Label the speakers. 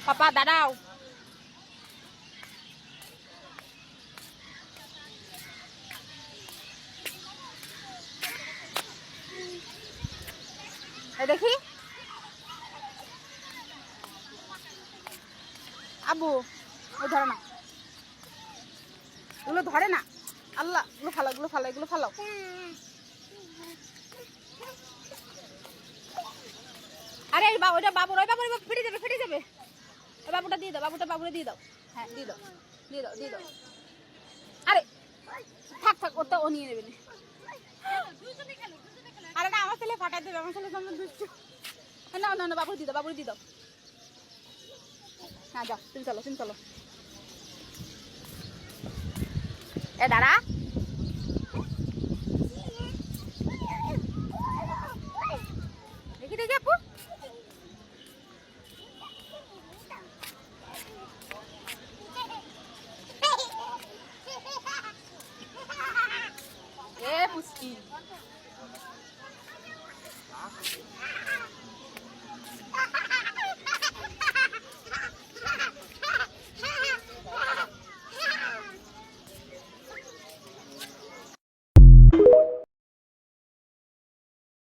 Speaker 1: পাপা দাঁড়াও। দেখি আবু ও ধরে না, এগুলো ধরে না। আল্লাহ, এগুলো ফালো, এগুলো ফালো, এগুলো ফালো। আরে ওইটা বাবুর, ওই বাবুর ফেটে যাবে, ফেটে যাবে। ওই বাবুটা দিয়ে দাও, বাবুরে দিয়ে দাও। হ্যাঁ দিয়ে দাও, দিয়ে দাও, দিয়ে দাও। আরে থাক থাক, ওটা ও নিয়ে নেবে না। আরে না, আমার ছেলে ফাটাই দেবে, আমার ছেলে সামনে দুষ্টু। না না না, বাবুরে দিয়ে দাও, বাবুরে দিয়ে দাও। হ্যাঁ যাও, তুমি চলো, তুমি চলো। এ দাঁড়া। দেখি দেখি আপু, এ পুষ্টি